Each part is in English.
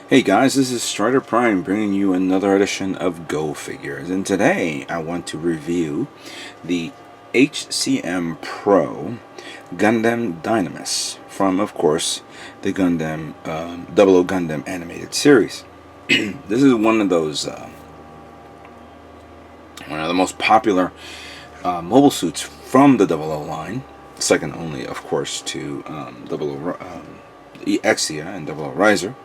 Hey guys, this is Strider Prime bringing you another edition of GoFigures, and today I want to review the HCM-Pro Gundam Dynames from, of course, the Gundam 00 Gundam animated series. This is one of the most popular mobile suits from the 00 line, second only, of course, to 00 Exia and 00 Riser.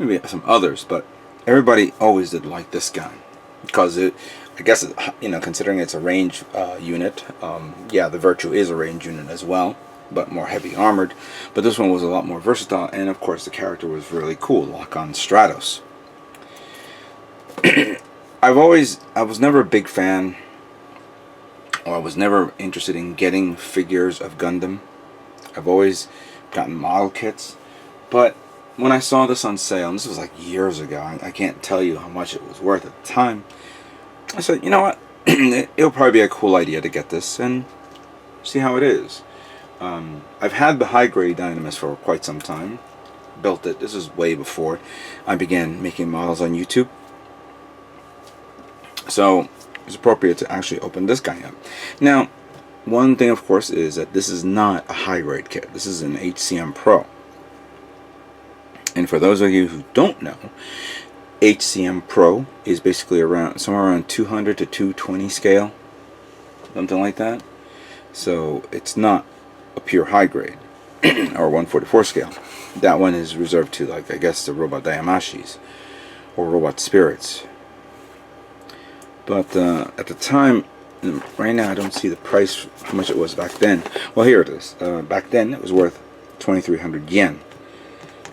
Maybe some others, but everybody always did like this gun because I guess considering it's a range unit, yeah, the Virtue is a range unit as well, but more heavy armored. But this one was a lot more versatile, and of course the character was really cool, Lock-on Stratos. I was never a big fan, or I was never interested in getting figures of Gundam. I've always gotten model kits, but when I saw this on sale, and this was like years ago, I can't tell you how much it was worth at the time, I said, you know what, it'll probably be a cool idea to get this and see how it is. I've had the high-grade Dynames for quite some time. Built it. This is way before I began making models on YouTube. So it's appropriate to actually open this guy up. Now, one thing, of course, is that this is not a high-grade kit. This is an HCM Pro. And for those of you who don't know, HCM Pro is basically somewhere around 200 to 220 scale, something like that. So it's not a pure high grade or 144 scale. That one is reserved to, like, I guess, the robot Dayamashis or robot spirits. But at the time, right now I don't see the price, how much it was back then. Well, here it is. Back then it was worth 2,300 yen.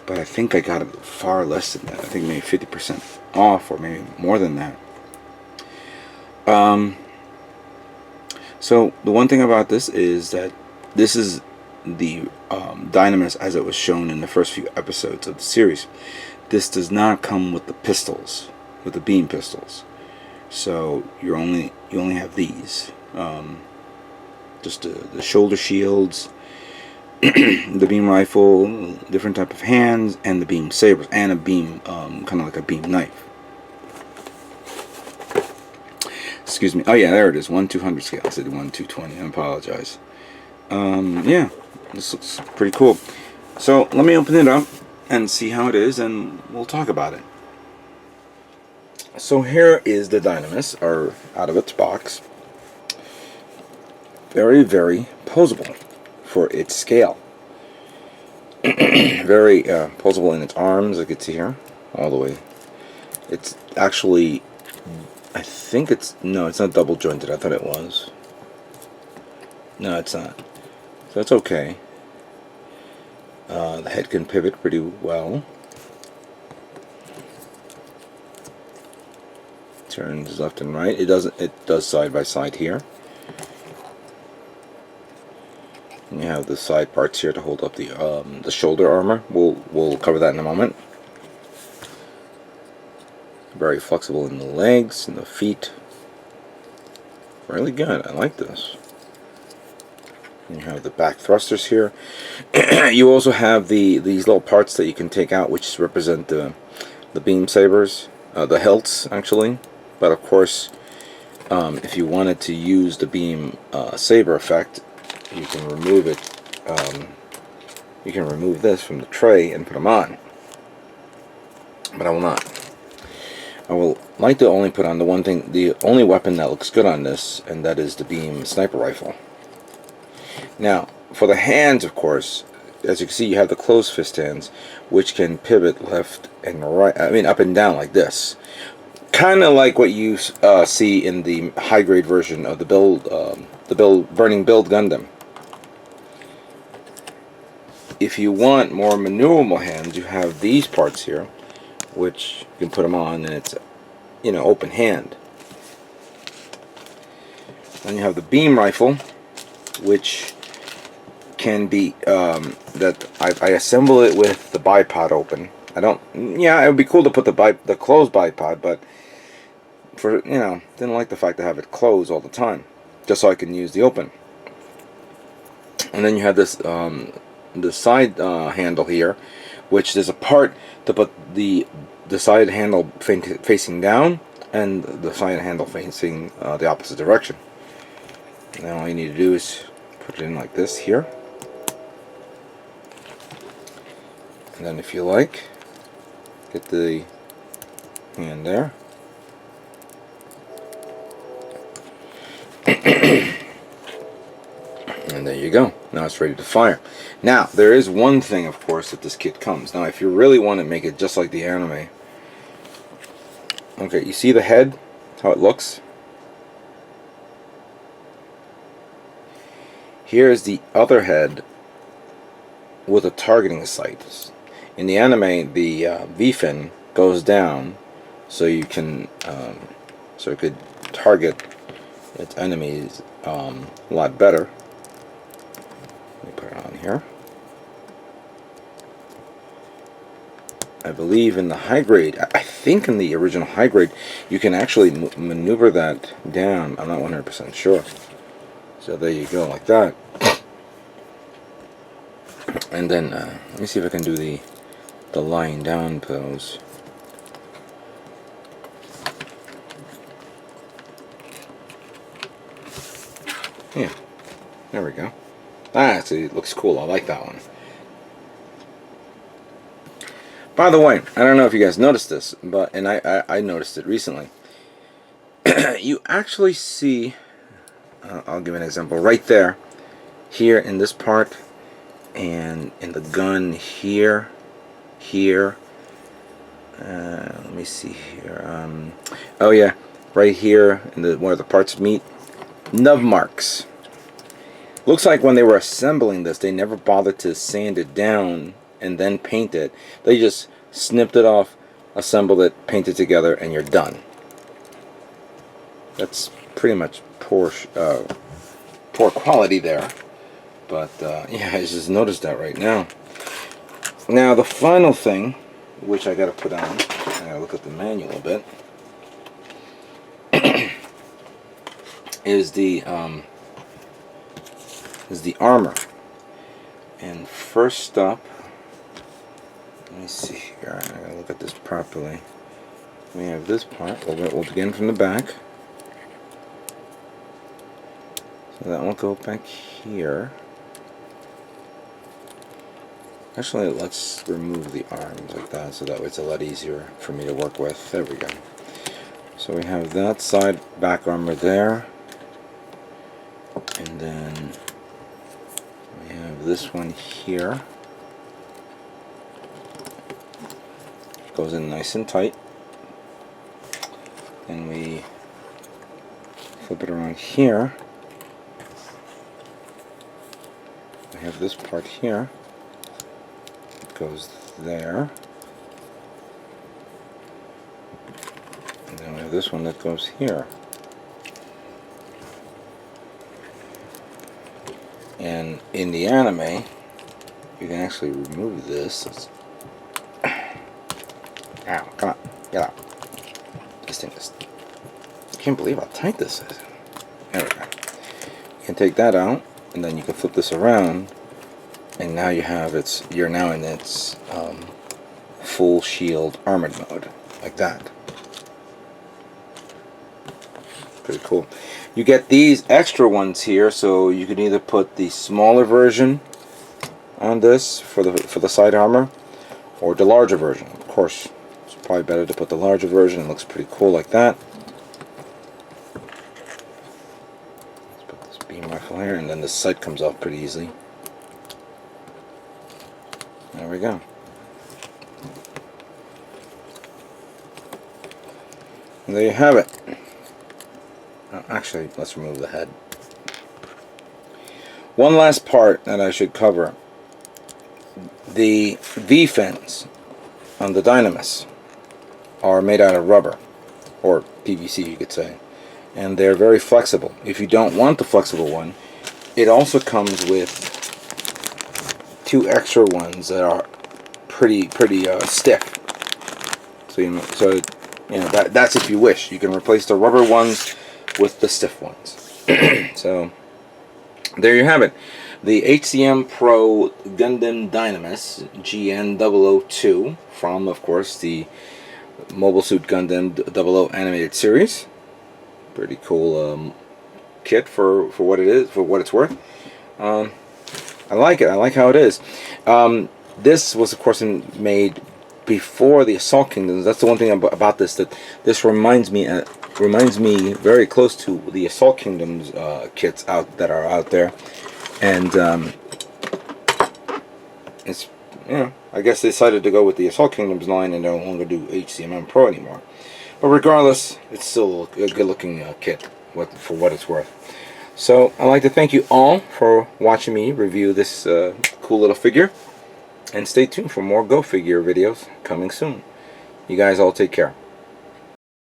But I think I got it far less than that. I think maybe 50% off, or maybe more than that. So the one thing about this is that this is the Dynames as it was shown in the first few episodes of the series. This does not come with the pistols, with the beam pistols. So you only have these, just the shoulder shields, the beam rifle, different type of hands, and the beam sabers, and a beam, kind of like a beam knife. Excuse me. Oh yeah, there it is. 1/200 scale. I said 1/220. I apologize. Yeah, this looks pretty cool. So let me open it up and see how it is, and we'll talk about it. So here is the Dynames, or out of its box. Very, very posable for its scale. Very posable in its arms, I could see here, all the way. It's actually, I think no, it's not double jointed. I thought it was. No, it's not. So it's okay. The head can pivot pretty well. Turns left and right. It does side by side here. And you have the side parts here to hold up the shoulder armor. We'll cover that in a moment. Very flexible in the legs and the feet. Really good. I like this. And you have the back thrusters here. You also have these little parts that you can take out, which represent the beam sabers, the hilts actually. But of course, if you wanted to use the beam saber effect, you can remove it. You can remove this from the tray and put them on. But I will not. I will like to only put on the only weapon that looks good on this, and that is the beam sniper rifle. Now, for the hands, of course, as you can see, you have the closed fist hands, which can pivot left and right. I mean, up and down like this. Kind of like what you see in the high-grade version of the Burning Build Gundam. If you want more maneuverable hands, you have these parts here, which you can put them on, and it's, open hand. Then you have the beam rifle, which can be that I assemble it with the bipod open. Yeah, it would be cool to put the closed bipod, but didn't like the fact to have it closed all the time, just so I can use the open. And then you have this the side handle here, which there's a part to put the side handle facing down and the side handle facing the opposite direction. Now all you need to do is put it in like this here, and then if you like, get the hand there. And there you go. Now it's ready to fire. Now there is one thing, of course, that this kit comes. Now if you really want to make it just like the anime, okay, you see the head, how it looks? Here's the other head with a targeting sight. In the anime, the V-fin goes down, so you can, so it could target its enemies a lot better. Let me put it on here. I believe in the high grade, I think in the original high grade, you can actually maneuver that down. I'm not 100% sure. So there you go, like that. And then let me see if I can do the lying down pose. Yeah, there we go. That actually looks cool. I like that one. By the way, I don't know if you guys noticed this, but I noticed it recently. You actually see, I'll give an example right there, here in this part, and in the gun here, let me see here, oh yeah, right here in the where the parts meet, nub marks. Looks like when they were assembling this, they never bothered to sand it down and then paint it. They just snipped it off, assembled it, painted it together, and you're done. That's pretty much poor quality there. But yeah, I just noticed that right now. Now the final thing, which I gotta put on, I gotta look at the manual a bit, is the armor. And first up, let me see here. I gotta look at this properly. We have this part. We'll begin from the back. So that will go back here. Actually, let's remove the arms like that, so that way it's a lot easier for me to work with. There we go. So we have that side back armor there, and then we have this one here. Goes in nice and tight, and we flip it around here. We have this part here. Goes there, and then we have this one that goes here. And in the anime, you can actually remove this. Ow, come on, get out. This thing is, I can't believe how tight this is. There we go. You can take that out, and then you can flip this around, and now you have you're now in its full shield armored mode, like that. Pretty cool. You get these extra ones here, so you can either put the smaller version on this for the side armor, or the larger version. Of course, it's probably better to put the larger version. It looks pretty cool like that. Let's put this beam rifle here, and then the sight comes off pretty easily. There we go. And there you have it. Actually, let's remove the head. One last part that I should cover. The V-fins on the Dynames are made out of rubber, or PVC you could say, and they're very flexible. If you don't want the flexible one, it also comes with two extra ones that are pretty stiff. So you know that's if you wish. You can replace the rubber ones with the stiff ones. So there you have it. the HCM-Pro Gundam Dynames GN002 from, of course, the Mobile Suit Gundam 00 animated series. Pretty cool kit for what it is, for what it's worth. I like it. I like how it is. This was, of course, made before the Assault Kingdoms. That's the one thing about this, that this reminds me very close to the Assault Kingdoms kits that are out there, and it's, you know, I guess they decided to go with the Assault Kingdoms line and no longer do HCM-Pro anymore. But regardless, it's still a good-looking kit for what it's worth. So I'd like to thank you all for watching me review this cool little figure, and stay tuned for more GoFigure videos coming soon. You guys all take care.